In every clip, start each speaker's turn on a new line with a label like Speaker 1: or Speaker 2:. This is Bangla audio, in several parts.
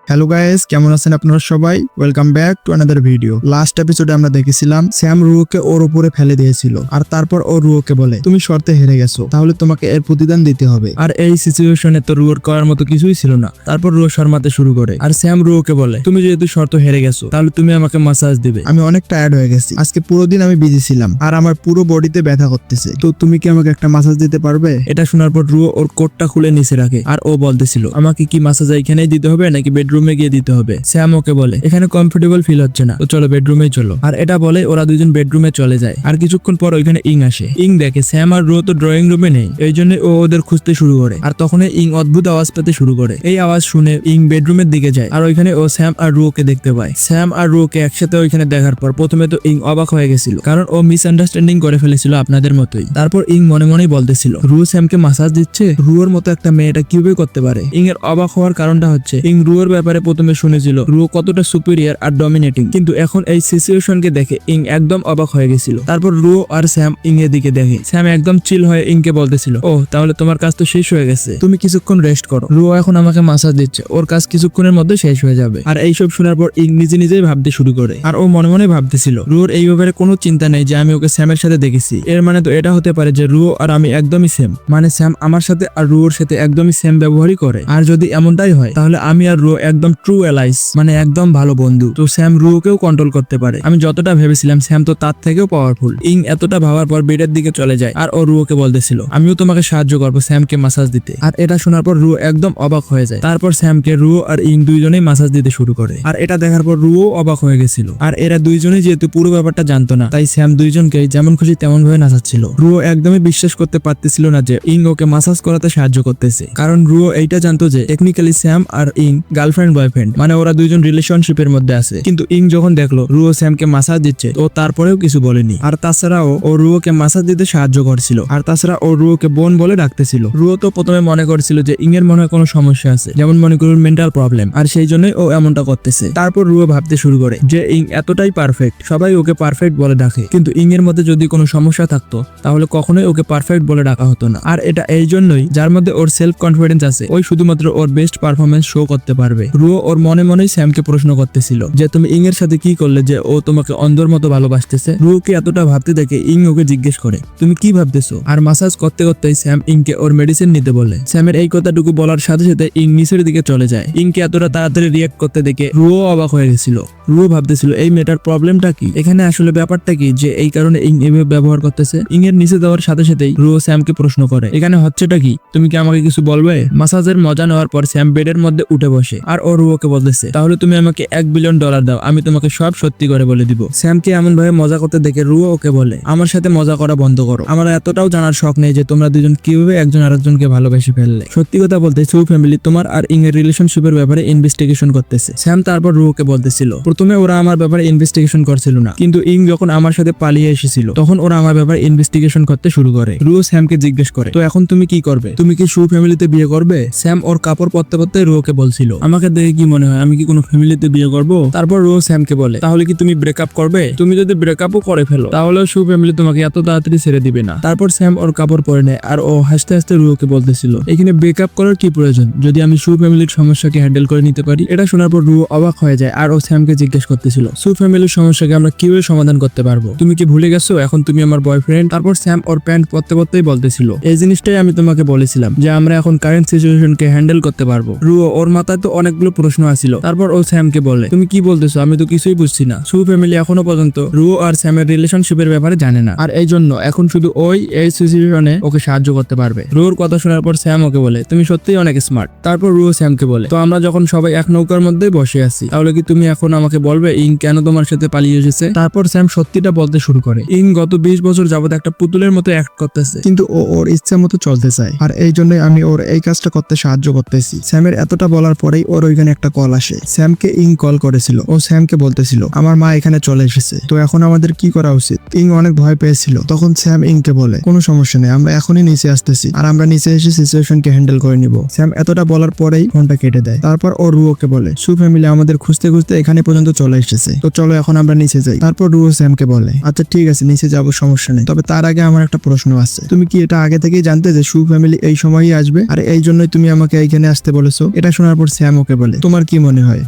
Speaker 1: হ্যালো গাইস, কেমন আছেন আপনারা সবাই? Welcome back to another video. Last এপিসোডে আমরা দেখেছিলাম স্যাম রুয়োকে ওর উপরে ফেলে দিয়েছিল, আর তারপর ও রুয়োকে বলে তুমি শর্তে হেরে গেছো, তাহলে তোমাকে এর প্রতিদান দিতে হবে। আর এই সিচুয়েশনে তো রুয়োর করার মতো কিছুই ছিল না। তারপর রুয়ো শর্মাতে শুরু করে, আর স্যাম রুয়োকে বলে তুমি যেহেতু শর্ত হেরে গেছো তাহলে তুমি আমাকে মাসাজ দিবে। আমি অনেক টায়ার্ড হয়ে গেছি, আজকে পুরো দিন আমি বিজি ছিলাম আর আমার পুরো বডিতে ব্যথা করতেছে, তো তুমি কি আমাকে একটা মাসাজ দিতে পারবে? এটা শোনার পর রুয়ো ওর কোটটা খুলে নিচে রাখে, আর ও বলতেছিল আমাকে কি মাসাজ এখানেই দিতে হবে নাকি বেডরুমে গিয়ে দিতে হবে? স্যাম ওকে বলে এখানে কমফোর্টেবল ফিল হচ্ছে না, তো চলো বেডরুমে চলো। আর এটা বলে ওরা দুজন বেডরুমে চলে যায়। আর কিছুক্ষণ পর ওইখানে ইং আসে। ইং দেখে স্যাম আর রুয়ো তো ড্রয়িং রুমে নেই, এই জন্য ও ওদের খুঁজতে শুরু করে। আর তখন ইং অদ্ভুত আওয়াজ পেতে শুরু করে। এই আওয়াজ শুনে ইং বেডরুমের দিকে যায়, আর ওইখানে ও স্যাম আর রুয়োকে দেখতে পায়। স্যাম আর রুয়োকে একসাথে ওইখানে দেখার পর প্রথমে তো ইং অবাক হয়ে গেছিল, কারণ ও মিসআন্ডারস্ট্যান্ডিং করে ফেলেছিল আপনাদের মতোই। তারপর ইং মনে মনেই বলতেছিল রুয়ো স্যামকে মাসাজ দিচ্ছে, রুয়োর মতো একটা মেয়েটা কিভাবে করতে পারে? ইং এর অবাক হওয়ার কারণটা হচ্ছে ইং রুয়োর ব্যাপারে প্রথমে শুনেছিল রুয়ো কতটা সুপিরিয়র আর ডমিনেটিং, কিন্তু এখন এই সিচুয়েশনকে দেখে ইং একদম অবাক হয়ে গেছিল। তারপর রুয়ো আর স্যাম ইং এর দিকে দেখে। স্যাম একদম চিল হয়ে ইংকে বলতেছিল ও তাহলে তোমার কাজ তো শেষ হয়ে গেছে, তুমি কিছুক্ষণ রেস্ট করো। রুয়ো এখন আমাকে মাসাজ দিচ্ছে, ওর কাজ কিছুক্ষণের মধ্যে শেষ হয়ে যাবে। আর এইসব শোনার পর ইং নিজে নিজেই ভাবতে শুরু করে, আর ও মনে মনে ভাবতেছিল রুয়োর এই ব্যাপারে কোনো চিন্তা নেই যে আমি ওকে স্যামের সাথে দেখেছি। এর মানে তো এটা হতে পারে যে রুয়ো আর আমি একদমই সেম, মানে স্যাম আমার সাথে আর রুয়োর সাথে একদমই সেম ব্যবহারই করে। আর যদি এমনটাই হয় তাহলে আমি আর রুয়ো একদম ট্রু অ্যালাইস, মানে একদম ভালো বন্ধু। তো স্যাম রুয়োকেও কন্ট্রোল করতে পারে। আমি যতটা ভেবেছিলাম স্যাম তো তার থেকেও পাওয়ারফুল। ইং এতটা ভাবার পর বেডের দিকে চলে যায়, আর ও রুয়োকে বলতেছিল আমিও তোমাকে সাহায্য করবো স্যামকে মাসাজ দিতে। আর এটা শোনার পর রুয়ো একদম অবাক হয়ে যায়। তারপর স্যামকে রুয়ো আর ইং দুইজনেই মাসাজ দিতে শুরু করে। আর এটা দেখার পর রুয়ো অবাক হয়ে গেছিল। আর এরা দুইজনেই যেহেতু পুরো ব্যাপারটা জানতো না, তাই স্যাম দুইজনকে যেমন খুশি তেমন ভাবে নাচাচ্ছিল। রুয়ো একদমই বিশ্বাস করতে পারতেছিল না যে ইং ওকে মাসাজ করাতে সাহায্য করতেছে, কারণ রুয়ো এইটা জানতো যে টেকনিক্যালি স্যাম আর ইং গার্লফ্রেন্ড বয়ফ্রেন্ড, মানে ওরা দুইজন রিলেশনশিপের মধ্যে আছে। কিন্তু ইং যখন দেখলো রুয়ো স্যামকে মাসাজ দিচ্ছে, তো তারপরেও কিছু বলেনি। আর তাছাড়াও ও রুয়োকে মাসাজ দিতে সাহায্য করছিল, আর তাছাড়া ও রুয়োকে বোন বলে ডাকতেছিল। রুয়ো তো প্রথমে মনে করছিল যে ইং এর মনে হয় কোনো সমস্যা আছে, যেমন মনে করুন মেন্টাল প্রবলেম, আর সেই জন্যই ও এমনটা করতেছে। তারপর রুয়ো ভাবতে শুরু করে যে ইং এতটাই পারফেক্ট, সবাই ওকে পারফেক্ট বলে ডাকে, কিন্তু ইং এর মধ্যে যদি কোনো সমস্যা থাকতো তাহলে কখনোই ওকে পারফেক্ট বলে ডাকা হতো না। আর এটা এই জন্যই যার মধ্যে ওর সেলফ কনফিডেন্স আছে ওই শুধুমাত্র ওর বেস্ট পারফরমেন্স শো করতে পারবে। রুয়ো ওর মনে মনেই স্যামকে প্রশ্ন করতেছিল যে তুমি ইং এর সাথে কি করলে যে ও তোমাকে অন্ধর মতো ভালোবাসতেছে। রুয়োকে এতটা ভাবতে দেখে ইং ওকে জিজ্ঞেস করে তুমি কি ভাবতেছো? আর মাসাজ করতে করতেই স্যাম ইংকে ওর মেডিসিন নিতে বলে। স্যামের এই কথাটুকু বলার সাথে সাথে ইং নিচের দিকে চলে যায়। ইংকে এতটা তাড়াতাড়ি রিয়াক্ট করতে দেখে রুয়ো অবাক হয়ে গেছিল। রুয়ো ভাবতেছিল এই মেয়েটার প্রবলেমটা কি, এখানে আসলে ব্যাপারটা কি যে এই কারণে ইং এভাবে ব্যবহার করতেছে। ইং এর নিচে দেওয়ার সাথে সাথেই রুয়ো স্যামকে প্রশ্ন করে এখানে হচ্ছেটা কি, তুমি কি আমাকে কিছু বলবে? মাসাজের মজা নেওয়ার পর স্যাম বেডের মধ্যে উঠে বসে, আর ও রুয়োকে বলতেছে তাহলে তুমি আমাকে $1 বিলিয়ন দাও, আমি তোমাকে সব সত্যি করে বলে দিব। স্যামকে এমন ভাবে মজা করতে দেখে রুয়ো ওকে বলে আমার সাথে মজা করা বন্ধ করো, আমার এতটাও জানার শখ নেই যে তোমরা দুজন কিভাবে একজন আরেকজনকে ভালোবেসে ফেললে। সত্যি কথা বলতে সু ফ্যামিলি তোমার আর ইং এর রিলেশনশিপের ব্যাপারে ইনভেস্টিগেশন করতেছে। স্যাম তারপর রুয়োকে বলতেছিল প্রথমে ওরা আমার ব্যাপারে ইনভেস্টিগেশন করছিল না, কিন্তু ইং যখন আমার সাথে পালিয়ে এসেছিল তখন ওরা আমার ব্যাপারে ইনভেস্টিগেশন করতে শুরু করে। রুয়ো স্যামকে জিজ্ঞেস করে তো এখন তুমি কি করবে, তুমি কি সু ফ্যামিলিতে বিয়ে করবে? স্যাম ওর কাপড় পরতে পরতে রুয়োকে বলছিল আমাকে দেখে কি মনে হয় আমি কি কোনো ফ্যামিলিতে বিয়ে করব? তারপর রুয়ো স্যামকে বলে তাহলে কি তুমি ব্রেকআপ করবে? তুমি যদি ব্রেকআপও করে ফেলো তাহলে সু ফ্যামিলি তোমাকে এত তাড়াতাড়ি ছেড়ে দিবে না। তারপর স্যাম ওর কাপড় পরে নেয়, আর ও হাসতে হাসতে রুয়োকে বলতেছিল এখানে ব্রেকআপ করার কি প্রয়োজন যদি আমি সু ফ্যামিলির সমস্যাকে হ্যান্ডেল করে নিতে পারি। এটা শোনার পর রুয়ো অবাক হয়ে যায়, আর ও স্যামকে জিজ্ঞেস করতেছিল সু ফ্যামিলির সমস্যাকে আমরা কিভাবে সমাধান করতে পারবো? তুমি কি ভুলে গেছো এখন তুমি আমার বয়ফ্রেন্ড? তারপর স্যাম ওর প্যান্ট পরতে পরতেই বলতেছিল এই জিনিসটাই আমি তোমাকে বলেছিলাম যে আমরা এখন কারেন্ট সিচুয়েশনকে হ্যান্ডেল করতে পারবো। রুয়ো ওর মাথায় তো অনেকগুলো প্রশ্ন আসছিল। তারপর ও স্যামকে বলে তুমি কি বলতেছো, আমি তো কিছুই বুঝছি না। সু ফ্যামিলি এখনো পর্যন্ত রুয়ো আর স্যামের রিলেশনশিপের ব্যাপারে জানে না, আর এই জন্য এখন শুধু ওই এই সিচুয়েশনে ওকে সাহায্য করতে পারবে। রুয়োর কথা শোনার পর স্যাম ওকে বলে তুমি সত্যিই অনেক স্মার্ট। তারপর রুয়ো স্যামকে বলে তো আমরা যখন সবাই এক নৌকার মধ্যেই বসে আছি তাহলে কি তুমি এখন আমাকে বলবে ইং কেন তোমার সাথে পালিয়ে এসেছে? তারপর স্যাম সত্যিটা বলতে শুরু করে ইং গত 20 বছর যাবত একটা পুতুলের মতো অ্যাক্ট করতেছে, কিন্তু ও ওর ইচ্ছা মতো চলতে চায়, আর এই জন্যই আমি ওর এই কাজটা করতে সাহায্য করতেছি। স্যামের এতটা বলার পরেই ওর ওইখানে একটা কল আসে। স্যামকে ইং কল করেছিল, ও স্যামকে বলতেছিল আমার মা এখানে চলে এসেছে, তো এখন আমাদের কি করা উচিত? ইং অনেক ভয় পেয়েছিল। তখন স্যাম ইংকে বলে কোনো সমস্যা নেই, আমরা এখনই নিচে আসতেছি, আর আমরা নিচে এসে সিচুয়েশনকে হ্যান্ডেল করে নিব। স্যাম এতটা বলার পরেই ফোনটা কেটে দেয়। তারপর ও রুয়োকে বলে সু ফ্যামিলি আমাদের খুঁজতে খুঁজতে এখানে পর্যন্ত চলে এসেছে, তো চলো এখন আমরা নিচে যাই। তারপর রুয়ো স্যামকে বলে আচ্ছা ঠিক আছে নিচে যাবো, সমস্যা নেই, তবে তার আগে আমার একটা প্রশ্ন আছে, তুমি কি এটা আগে থেকেই জানতে যে সু ফ্যামিলি এই সময়ই আসবে, আর এই জন্যই তুমি আমাকে এইখানে আসতে বলেছো? এটা শোনার পর স্যাম ওকে রুকে বলে, তোমার কি মনে হয়?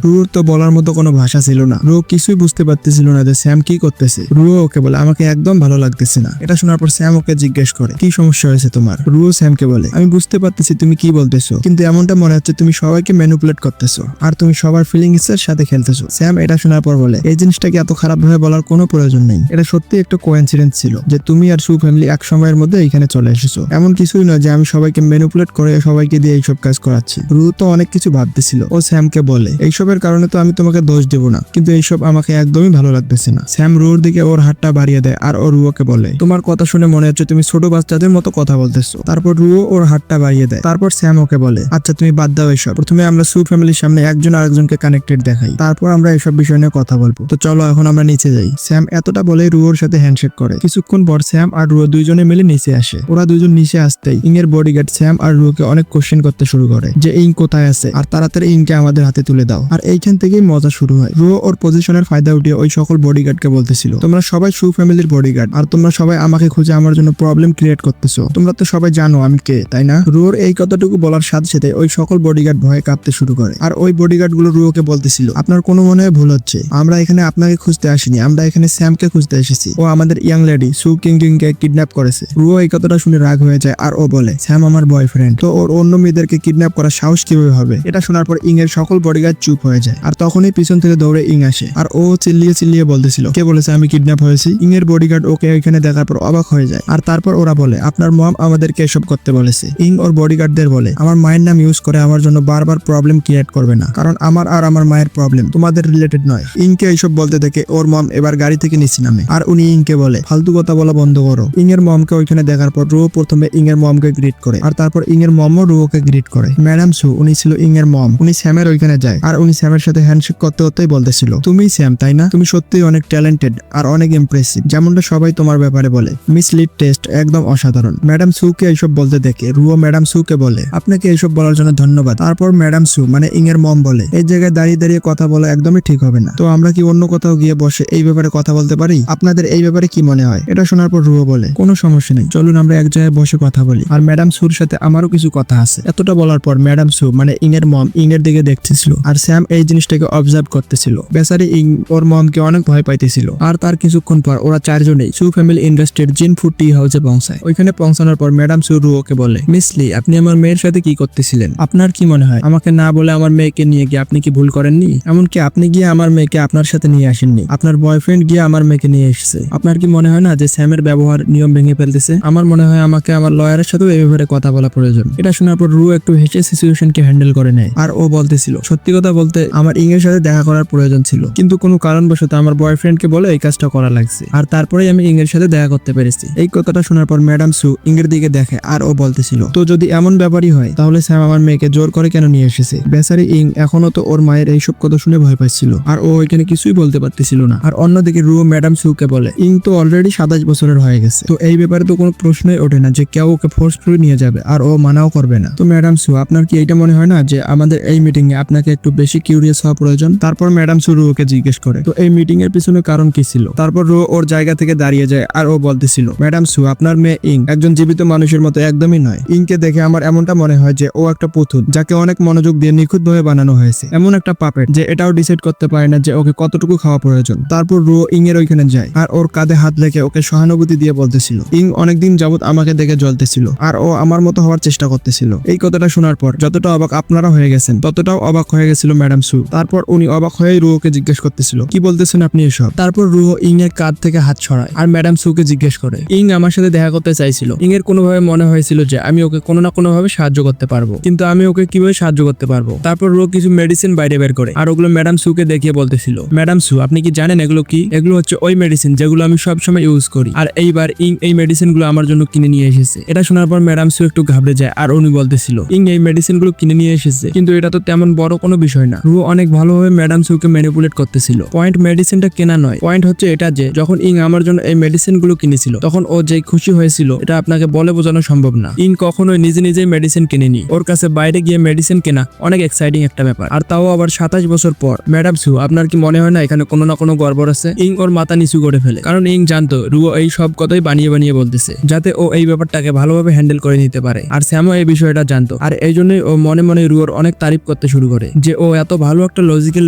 Speaker 1: রুর তো বলার মতো কোনো ভাষা ছিল না। রু কিছুই বুঝতে পারতেছিল না যে স্যাম কি করতেছে। রুও ওকে বলে, আমাকে একদম ভালো লাগতেছে না। এটা শোনার পর স্যাম ওকে জিজ্ঞেস করে, কি সমস্যা হয়েছে তোমার? রুও স্যামকে বলে, আমি বুঝতে পারতেছি তুমি কি বলতেছো, কিন্তু এমনটা মনে হচ্ছে তুমি সবাইকে ম্যানিপুলেট করতেছো আর তুমি সবার ফিলিংস এর সাথে খেলতেছো। স্যাম এটা শোনার পর বলে, এই জিনিসটাকে এত খারাপ ভাবে বলার কোনো প্রয়োজন নেই। এটা সত্যি একটা কোইন্সিডেন্স ছিল যে তুমি আর সু ফ্যামিলি এক সময়ের মধ্যে এখানে চলে এসেছো। এমন কিছুই নয় যে আমি সবাইকে ম্যানিপুলেট করে সবাইকে দিয়ে এইসব কাজ করাচ্ছি। রু তো অনেক কিছু ভাবতেছিল। ও স্যামকে বলে, এইসবের কারণে তো আমি তোমাকে দোষ দেব না, কিন্তু এইসব আমাকে একদমই ভালো লাগতেছে না। স্যাম রুর দিকে ওর হাতটা বাড়িয়ে দেয় আর ও রুওকে বলে, তোমার কথা শুনে মনে হচ্ছে তুমি ছোট বাচ্চাদের মতো কথা বলতেছো। তারপর রুও ওর হাতটা বাড়িয়ে দেয়। তারপর স্যাম ওকে বলে, আচ্ছা তুমি বাদ দাও এসব, প্রথমে আমরা সু ফ্যামিলির সামনে একজন আরেকজনকে কানেক্টেড দেখাই, তারপর আমরা এসব বিষয় নিয়ে কথা বলবো। তো চলো এখন আমরা নিচে যাই। স্যাম এতটা বলে রুওর সাথে হ্যান্ডশেক করে। কিছুক্ষণ পর স্যাম আর রুও দুইজনে মিলে নিচে আসে। ওরা দুইজন নিচে আসতেই ইং এর বডিগার্ড স্যাম আর রুওকে অনেক কোশ্চেন করতে শুরু করে যে ইং কোথায় আছে আর তাড়াতাড়ি ইংকে আমাদের হাতে তুলে দাও। আর এইখান থেকেই মজা শুরু হয়। রুও ওর পজিশনের ফায়দা উঠিয়ে ওই সকল বডিগার্ডকে বলতেছিল, তোমরা সবাই সু ফ্যামিলির বডিগার্ড আর তোমরা সবাই আমাকে খুঁজে আমার জন্য প্রবলেম ক্রিয়েট করতেছো। তোমরা তো সবাই জানো আমি কে, তাই না? রুওর এই কথাটুকু বলার সাথে সাথে ওই সকল বডিগার্ড ভয়ে কাঁপতে শুরু করে। আর ওই বডিগার্ড গুলো রুওকে বলতেছিল, আপনার কোনো মনে হয় ভুল হচ্ছে, আমরা এখানে আপনাকে খুঁজতে আসিনি, আমরা এখানে স্যামকে খুঁজতে এসেছি। ও আমাদের ইয়াং লেডি সু কিংকে কিডন্যাপ করেছে। রুও এই কথাটা শুনে রাগ হয়ে যায় আর ও বলে, স্যাম আমার বয়ফ্রেন্ড, তো ওর অন্য মেয়েদেরকে কিডন্যাপ করার সাহস কিভাবে হবে? এটা শোনার পর ইং এর সকল বডিগার্ড চুপ হয়ে যায়। আর তখনই পিছন থেকে দৌড়ে ইং আসে আর ও চিল্লিয়ে চিল্লিয়ে বলতেছিল, কে বলেছে আমি কিডন্যাপ হয়েছি? ইং এর বডিগার্ড ওকে এখানে দেখার পর অবাক হয়ে যায়। আর তারপর ওরা বলে, আপনার মম আমাদেরকে এসব করতে বলেছে। ইং ওর বডিগার্ডদের বলে, আমার মায়ের নাম ইউজ করে আমার জন্য বারবার প্রবলেম ক্রিয়েট করবে না, কারণ আমার আর আমার মায়ের প্রবলেম তোমাদের রিলেটেড নয়। ইংকে এইসব বলতে দেখে ওর মম এবার গাড়ি থেকে নিচে নামে আর উনি ইংকে বলে, ফালতু কথা বলা বন্ধ করো। ইং এর মমকে ওইখানে দেখার পর রুও প্রথমে ইং এর মমকে গ্রিট করে আর তারপর ইং এর মমও রুওকে গ্রিট করে। ম্যাডাম সু, উনি ছিল ইং এর মম, উনি স্যামের ওইখানে যায় আর উনি স্যামের সাথে হ্যান্ডশেক করতে করতেই বলতেছিল, তুমি স্যাম তাই না? তুমি সত্যিই অনেক ট্যালেন্টেড আর অনেক ইমপ্রেসিভ, যেমনটা সবাই তোমার ব্যাপারে বলে। মিস লিড টেস্ট একদম অসাধারণ। ম্যাডাম সুকে এইসব বলতে দেখে রুও ম্যাডাম সুকে বলে, আপনাকে এইসব বলার জন্য ধন্যবাদ। তারপর ম্যাডাম সু মানে ইং এর মম বলে, এই জায়গায় দাঁড়িয়ে দাঁড়িয়ে কথা বলা একদমই ঠিক হবে না, তো আমরা কি অন্য কোথাও গিয়ে বসে এই ব্যাপারে কথা বলতে পারি? আপনাদের এই ব্যাপারে কি মনে হয়? এটা শোনার পর রুও বলে, কোনো সমস্যা নেই, চলুন আমরা এক জায়গায় বসে কথা বলি, আর ম্যাডাম সুর সাথে আমারও কিছু কথা আছে। এতটা বলার পর ম্যাডাম সু মানে ইং এর মম ইং এর দিকে দেখতেছিল আর স্যাম এই জিনিসটাকে অবজার্ভ করতেছিল। বেচারি ইং ওর মমকে অনেক ভয় পাইতেছিল। আর তার কিছুক্ষণ পর ওরা চারজনেই সু ফ্যামিলি ইন্ডাস্ট্রির জিনফুড টি হাউসে পৌঁছায়। ওইখানে পৌঁছানোর পর ম্যাডাম সু রুওকে বলে, মিস লি, আপনি আমার মেয়ের সাথে কি করতেছিলেন? আপনার কি মনে হয় আমাকে না বলে আমার মেয়েকে নিয়ে গিয়ে আপনি কি ভুল করেননি? এমনকি আপনি গিয়ে আমার মেয়েকে আপনার সাথে নিয়ে আসেননি, আপনার বয়ফ্রেন্ড গিয়ে আমার মেয়েকে নিয়ে এসেছে। আপনার কি মনে হয় না যে স্যামের ব্যবহার নিয়ম ভেঙে ফেলতেছে? আমার মনে হয় আমাকে আমার লয়ারের সাথেও এই ব্যাপারে কথা বলা প্রয়োজন। এটা শোনার পর রু একটু হেসে সিচুয়েশনকে হ্যান্ডেল করে নেয় আর ও বলতেছিল, সত্যি কথা বলতে আমার ইং এর সাথে দেখা করার প্রয়োজন ছিল, কিন্তু কোনো কারণবশত আমার বয়ফ্রেন্ডকে বলে এই কাজটা করা লাগছে, আর তারপরেই আমি ইং এর সাথে দেখা করতে পেরেছি। এই কথাটা শোনার পর ম্যাডাম সু ইং এর দিকে দেখে আর ও বলতেছিল, তো যদি এমন ব্যাপারই হয় তাহলে স্যাম আমার মেয়েকে জোর করে কেন নিয়ে এসেছে? বেচারি ইং এখনো তো ওর মায়ের এইসব কথা শুনে ভয় পাচ্ছিল আর ও ওইখানে কিছুই বলতে পারতেছিল না। আর অন্যদিকে রু ম্যাডাম সুকে বলে, ইং তো অলরেডি 27 বছরের হয়ে গেছে, তো এই ব্যাপারে তো কোনো প্রশ্নই ওঠে না যে কেউ ওকে ফোর্সফুলি নিয়ে যাবে, আর ও মানাও করবে না। তো ম্যাডাম সু, আপনার কি এইটা মনে হয় না যে আমাদের এই মিটিং এ আপনাকে একটু বেশি কিউরিয়াস হওয়া প্রয়োজন? তারপর ম্যাডাম সু রুকে জিজ্ঞেস করে, তো এই মিটিং এর পিছনে কারণ কি ছিল? তারপর রু ওর জায়গা থেকে দাঁড়িয়ে যায় আর ও বলতেছিল, ম্যাডাম সু, আপনার মেয়ে ইং একজন জীবিত মানুষের মতো একদমই নয়। ইংকে দেখে আমার এমনটা মনে হয় যে ও একটা পুতুল, যাকে অনেক মনোযোগ দিয়ে নিখুঁত ভাবে বানানো হয়েছে, এমন একটা পাপেট যে এটাও ডিসাইড করতে পারে না যে ওকে কতটুকু খাওয়া প্রয়োজন। তারপর রু ইং এর ওইখানে যায় আর ওর কাঁধে হাত রেখে ওকে সহানুভূতি দিয়ে বলতেছিল, ইং অনেকদিন যাবত আমাকে দেখে জ্বলতেছিল আর ও আমার মতো হওয়ার চেষ্টা করতেছিল। এই কথাটা শোনার পর যতটা অবাক আপনারা হয়ে গেছেন ততটাও অবাক হয়ে গেছিল ম্যাডাম সু। তারপর উনি অবাক হয়ে রুওকে জিজ্ঞেস করতেছিল, কি বলতেছেন আপনি এসব? তারপর রুও ইং এর কাঁধ থেকে হাত ছড়ায় আর ম্যাডাম সুকে জিজ্ঞেস করে, ইং আমার সাথে দেখা করতে চাইছিল। ইং এর কোনোভাবে মনে হয়েছিল যে আমি ওকে কোনো না কোনো ভাবে সাহায্য করতে পারবো, কিন্তু আমি ওকে কিভাবে সাহায্য করতে পারবো? তারপর রুও কিছু মেডিসিন বাইরে বের করে আর ওগুলো ম্যাডাম সুকে দেখিয়ে বলতেছিল, ম্যাডাম সু, আপনি কি জানেন এগুলো কি? এগুলো হচ্ছে ওই মেডিসিন যেগুলো আমি সবসময় ইউজ করি, আর এইবার ইং এই মেডিসিন গুলো আমার জন্য কিনে নিয়ে এসেছে। এটা শোনার পর ম্যাডাম সু একটু ঘাবড়ে যায় আর উনি বলতেছিল, ইং এই মেডিসিন গুলো কিনে নিয়ে এসেছে, কিন্তু এটা তো তেমন বড় কোনো বিষয় না। রুও অনেক ভালোভাবে ম্যাডাম সুকে ম্যানিপুলেট করতেছিল। পয়েন্ট মেডিসিনটা কেনা নয়, পয়েন্ট হচ্ছে এটা যে যখন ইং আমার জন্য এই মেডিসিন গুলো কিনেছিল তখন ও যে খুশি হয়েছিল এটা আপনাকে বলে বোঝানো সম্ভব না। ইং কখনোই নিজে নিজেই মেডিসিন কিনেনি, ওর কাছে বাইরে গিয়ে মেডিসিন কেনা অনেক এক্সাইটিং একটা ব্যাপার, আর তাও আবার 27 বছর পর। ম্যাডাম সু, আপনার কি মনে হয় না এখানে কোনো না কোনো গড়বড় আছে? ইং ওর মাথা নিচু করে ফেলে, কারণ ইং জানতো রুও এই সব কথাই বানিয়ে বানিয়ে বলতেছে যাতে ও এই ব্যাপারটাকে ভালোভাবে হ্যান্ডেল করে নিতে পারে। আর স্যামও এই বিষয়টা জানতো, আর এই জন্যই ও মনে মনে রুওর অনেক তারিফ করতে
Speaker 2: করতে শুরু করে যে ও এত ভালো একটা লজিক্যাল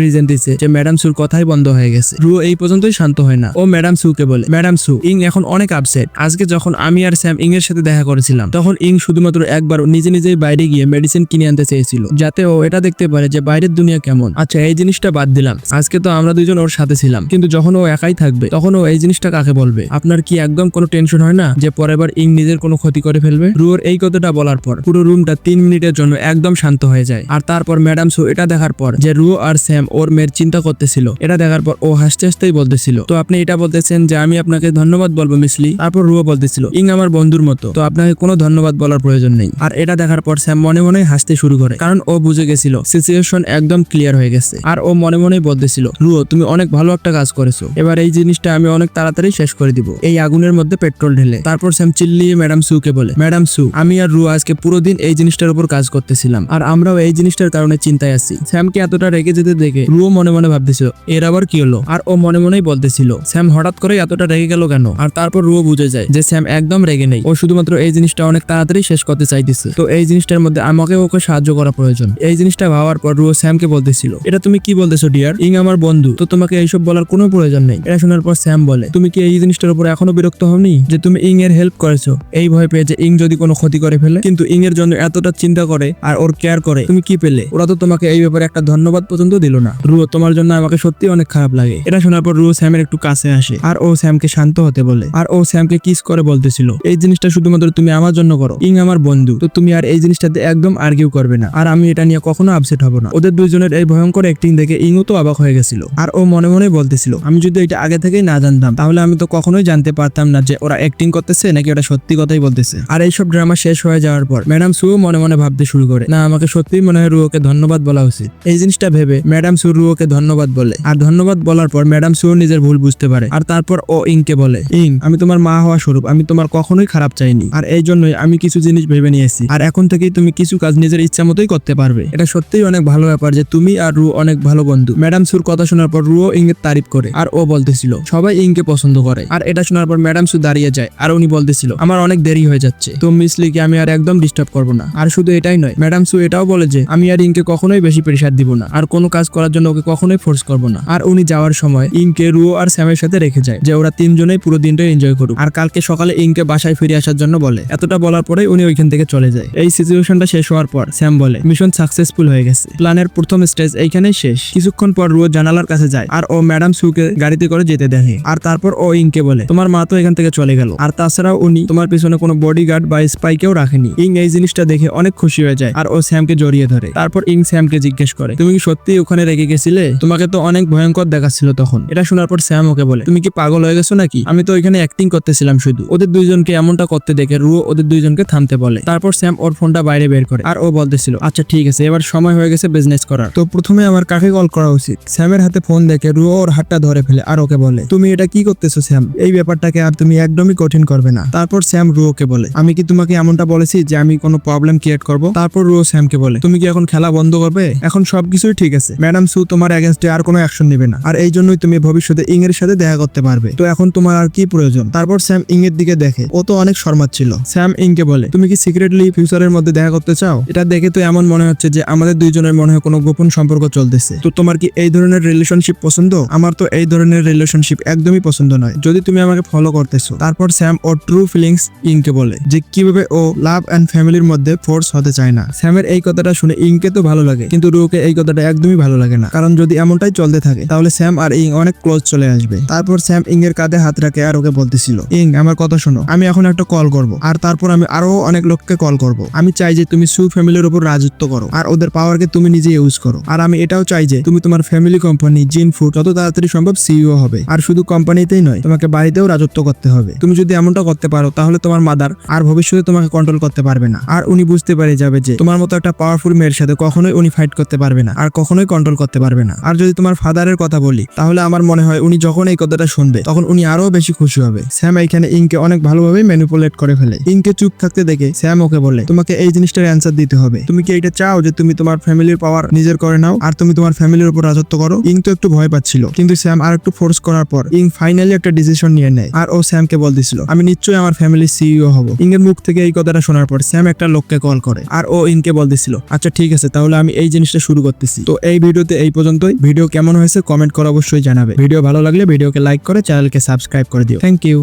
Speaker 2: রিজন দিচ্ছে যে ম্যাডাম সুর কথাই বন্ধ হয়ে গেছে। রুও এই পর্যন্তই শান্ত হয় না। ও ম্যাডাম সুকে বলে, ম্যাডাম সু, ইং এখন অনেক আপসেট। আজকে যখন আমি আর স্যাম ইং এর সাথে দেখা করেছিলাম তখন ইং শুধুমাত্র একবার নিজে নিজেই বাইরে গিয়ে মেডিসিন কিনে আনতে চেয়েছিল যাতে ও এটা দেখতে পারে যে বাইরের দুনিয়া কেমন। আচ্ছা এই জিনিসটা বাদ দিলাম, আজকে তো আমরা দুজন ওর সাথে ছিলাম, কিন্তু যখন ও একাই থাকবে তখন ও এই জিনিসটা কাকে বলবে? আপনার কি একদম কোনো টেনশন হয় না যে পরের বার ইং নিজের কোনো ক্ষতি করে ফেলবে? রুয়োর এই কথাটা বলার পর পুরো রুমটা 3 মিনিটের জন্য একদম শান্ত হয়ে যায়। আর তারপর ম্যাডাম সু এটা দেখার পর যে রুয়ো আর স্যাম ওর মেয়ের চিন্তা করতেছিল এটা দেখার পর ও হাসতে হাসতেই বলতেছিল, তো আপনি এটা বলতেছেন যে আমি আপনাকে ধন্যবাদ বলবো মিসলি? তারপর রুয়ো বলতেছিল, ইং আমার বন্ধুর মতো, তো আপনাকে কোনো ধন্যবাদ বলার প্রয়োজন নেই। আর এটা দেখার পর স্যাম মনে মনে হাসতে শুরু করে, কারণ ও বুঝে গেছিল সিচুয়েশন একদম ক্লিয়ার হয়ে গেছে। আর ও মনে মনেই বলতেছিল, রুয়ো তুমি অনেক ভালো একটা কাজ করেছো, এবার এই জিনিসটা আমি অনেক তাড়াতাড়ি শেষ করে দিব এই আগুনের মধ্যে পেট্রোল ঢেলে। তারপর স্যাম চিল্লিয়ে ম্যাডাম সুকে বলে, ম্যাডাম সু, আমি আর রুয়ো আজকে পুরো দিন এই জিনিসটার উপর কাজ করতেছিলাম আর আমরাও এই জিনিসটার কারণে চিন্তায় আছি। স্যামকে এতটা রেগে যেতে দেখে রুয়ো মনে মনে ভাবতেছিল এর আবার কি হলো, আর ও মনে মনেই বলতেছিল স্যাম হঠাৎ করে এতটা রেগে গেল কেন। আর তারপর রুয়ো বুঝে যায় যে স্যাম একদম রেগে নেই, ও শুধুমাত্র এই জিনিসটা অনেক তাড়াতাড়ি শেষ করতে চাইতেছে, তো এই জিনিসটার মধ্যে আমাকে ওকে সাহায্য করা প্রয়োজন। এই জিনিসটা ভাবার পর রুয়ো স্যামকে বলতেছিল, এটা তুমি কি বলতেছো ডিয়ার, ইং আমার বন্ধু, তো তোমাকে এইসব বলার কোনো প্রয়োজন নেই। এটা শোনার পর স্যাম বলে, তুমি কি এই জিনিসটার উপর এখনো বিরক্ত হওনি যে তুমি ইং এর হেল্প করেছো এই ভয় পেয়ে যে ইং যদি কোনো ক্ষতি করে ফেলে? কিন্তু ইং এর জন্য এতটা চিন্তা করে আর ওর কেয়ার করে, তুমি কি পেলে? ওরা তো তোমাকে এই ব্যাপারে একটা ধন্যবাদ পর্যন্ত দিল না। রুয়ো, তোমার জন্য আমাকে সত্যি অনেক খারাপ লাগে। এটা শোনার পর রুয়ো স্যামের একটু কাছে আসে আর ও স্যামকে শান্ত হতে বলে, আর ও স্যামকে কিস করে বলতেছিল, এই জিনিসটা শুধুমাত্র তুমি আমার জন্য করো, ইং আমার বন্ধু, তো তুমি আর এই জিনিসটাতে একদম আর্গিউ করবে না, আর আমি এটা নিয়ে কখনো আপসেট হব না। ওদের দুইজনের এই ভয়ঙ্কর অ্যাক্টিং দেখে ইংও তো অবাক হয়ে গেছিল, আর ও মনে মনে বলতেছিল, আমি যদি এটা আগে থেকেই না জানতাম তাহলে আমি তো কখনোই জানতে পারতাম না যে ওরা অ্যাক্টিং করতেছে নাকি ওরা সত্যি কথাই বলতেছে। আর এইসব ড্রামা শেষ হয়ে যাওয়ার পর ম্যাডাম সু মনে মনে ভাবতে শুরু করে, না আমাকে সত্যিই মনে হয় রুয়োকে ধন্যবাদ বলা উচিত। এই জিনিসটা ভেবে ম্যাডাম সু রুয়োকে ধন্যবাদ বলে, আর ধন্যবাদ বলার পর ম্যাডাম সু নিজের ভুল বুঝতে পারে। আর তারপর ও ইংকে বলে, ইং, আমি তোমার মা হওয়া স্বরূপ আমি তোমার কখনোই খারাপ চাইনি, আর এই জন্যই আমি কিছু জিনিস ভেবে নিয়েছি, আর এখন থেকেই তুমি কিছু কাজ নিজের ইচ্ছা মতোই করতে পারবে। এটা সত্যিই অনেক ভালো ব্যাপার যে তুমি আর রু অনেক ভালো বন্ধু। ম্যাডাম সুর কথা শোনার পর রুও ইং এর তারিফ করে, আর ও বলতেছিল সবাই ইংকে পছন্দ করে। আর এটা শোনার পর ম্যাডাম সু দাঁড়িয়ে যায় আর উনি বলতেছিল, আমার অনেক দেরি হয়ে যাচ্ছে, তো মিস লিকে আমি আর একদম ডিস্টার্ব করবো না। আর শুধু এটাই নয়, ম্যাডাম সু এটাও বলে যে আমি আর ইংকে কখনোই বেশি প্রেসার দিব না, আর কোনো কাজ করার জন্য ওকে কখনোই ফোর্স করবো না। আর উনি যাওয়ার সময় ইংকে রুয়ো আর স্যামের সাথে রেখে যায় যে ওরা তিনজনেই পুরো দিনটা এনজয় করুক, আর কালকে সকালে ইংকে বাসায় ফিরে আসার জন্য বলে। এতটা বলার পরে উনি ওইখান থেকে চলে যায়। এই সিচুয়েশনটা শেষ হওয়ার পর স্যাম বলে, মিশন সাকসেসফুল হয়ে গেছে, প্ল্যানের প্রথম স্টেজ এইখানেই শেষ। কিছুক্ষণ পর রুয়ো জানালার কাছে যায় আর ও ম্যাডাম সুকে গাড়িতে করে যেতে দেখে, আর তারপর ও ইংকে বলে, তোমার মা তো এখান থেকে চলে গেল, আর তাছাড়াও উনি তোমার পিছনে কোনো বডিগার্ড বা স্পাইকেও রাখেনি। ইং এই জিনিসটা দেখে অনেক খুশি হয়ে যায় আর ও স্যামকে জড়িয়ে ধরে। তারপর ইং স্যামকে জিজ্ঞেস করে, তুমি কি সত্যি ওখানে রেখে গেছিলে? তোমাকে তো অনেক ভয়ঙ্কর দেখাচ্ছিল তখন। এটা শোনার পর স্যাম ওকে বলে, তুমি কি পাগল হয়ে গেছো নাকি? আমি তো ওইখানে অ্যাক্টিং করতেছিলাম শুধু। ওদের দুইজনকে এমনটা করতে দেখে রুয়ো ওদের দুইজনকে থামতে বলে। তারপর স্যাম ওর ফোনটা বাইরে বের করে আর ও বলতেছিল, আচ্ছা ঠিক আছে, এবার সময় হয়ে গেছে বিজনেস করার, তো প্রথমে আমার কাকে কল করা উচিত? স্যামের হাতে ফোন দেখে রুয়ো ওর হাতটা ধরে ফেলে আর ওকে বলে, তুমি এটা কি করতেছো স্যাম? এই ব্যাপারটাকে আর তুমি একদমই কঠিন করবে না। তারপর স্যাম রুয়োকে বলে, আমি কি তোমাকে এমনটা বলেছি যে আমি কোনো প্রবলেম ক্রিয়েট করব? তারপর রুয়ো স্যামকে বলে, তুমি কি এখন খেলা বন্ধ করবে? এখন সবকিছুই ঠিক আছে, ম্যাডাম সু তোমার এগেইনস্টে আর কোনো অ্যাকশন নেবে না, আর এই জন্যই তুমি ভবিষ্যতে ইং এর সাথে দেখা করতে পারবে, তো এখন তোমার আর কি প্রয়োজন? তারপর স্যাম ইং এর দিকে দেখে, ও তো অনেক শর্মাচ্ছিল। স্যাম ইংকে বলে, তুমি কি সিক্রেটলি ফিউচারের মধ্যে দেখা করতে চাও? এটা দেখে তো এমন মনে হচ্ছে যে আমাদের দুইজনের মনে হয় কোনো গোপন সম্পর্ক চলতেছে, তো তোমার কি এই ধরনের রিলেশনশিপ পছন্দ? আমার তো এই ধরনের রিলেশনশিপ একদমই পছন্দ নয় যদি তুমি আমাকে ফলো করতেছো। তারপর স্যাম ওর ট্রু ফিলিংস ইংকে বলে যে কিভাবে ও লাভ এন্ড ফ্যামিলির মধ্যে ফোর্স হতে চায় না। স্যামের এই কথাটা শুনে ইংকে তো ভালো লাগে, কিন্তু রুয়োকে এই কথাটা একদমই ভালো লাগে না, কারণ যদি এমনটাই চলতে থাকে তাহলে স্যাম আর ইং অনেক ক্লোজ চলে আসবে। তারপর স্যাম ইং এর কাঁধে হাত রাখে আর ওকে বলতেছিল, ইং আমার কথা শোনো, আমি এখন একটা কল করব, আর তারপর আমি আরো অনেক লোককে কল করব। আমি চাই যে তুমি সু ফ্যামিলির উপর রাজত্ব করো আর ওদের পাওয়ারকে তুমি নিজে ইউজ করো, আর আমি এটাও চাই যে তুমি তোমার ফ্যামিলি কোম্পানি জিন ফুড যত তাড়াতাড়ি সম্ভব সিইও হবে, আর শুধু কোম্পানিতেই নয় তোমাকে বাড়িতেও রাজত্ব করতে হবে। তুমি যদি এমনটা করতে পারো তাহলে তোমার মাদার আর ভবিষ্যতে তোমাকে কন্ট্রোল করতে পারবে না, আর উনি বুঝতে পারে যাবে যে তোমার মতো একটা পাওয়ারফুল মেয়ের সাথে কখনোই উনি ফাইট করতে পারবে না আর কখনোই কন্ট্রোল করতে পারবে না। আর যদি তোমার ফাদারের কথা বলি তাহলে আমার মনে হয় উনি যখন এই কথাটা শুনবে তখন উনি আরো বেশি খুশি হবে। স্যাম এইখানে ইংকে অনেক ভালোভাবে ম্যানিপুলেট করে ফেলে। ইংকে চুপ থাকতে দেখে স্যাম ওকে বলে, তোমাকে এই জিনিসটার অ্যান্সার দিতে হবে, তুমি কি এটা চাও যে তুমি তোমার ফ্যামিলির পাওয়ার নিজের করে নাও আর তুমি তোমার ফ্যামিলির উপর রাজত্ব করো? ইং তো একটু ভয় পাচ্ছিল, কিন্তু স্যাম আর একটু ফোর্স করার পর ইং ফাইনালি একটা ডিসিশন নিয়ে নেয়, আর ও স্যামকে বলতেছিল, আমি নিশ্চয়ই আমার ফ্যামিলির সিইও হব। ইং এর মুখ থেকে এই কথাটা শোনার পর স্যাম একটা লোককে কল করে আর ও ইংকে বলতেছিল, আচ্ছা ঠিক আছে,
Speaker 1: তাহলে আমি এই জিনিসটা শুরু করতেছি। তো এই ভিডিওতে এই পর্যন্তই। ভিডিও কেমন হয়েছে কমেন্ট করে অবশ্যই জানাবে। ভিডিও ভালো লাগলে ভিডিওকে লাইক করে চ্যানেলকে সাবস্ক্রাইব করে দিও। Thank you.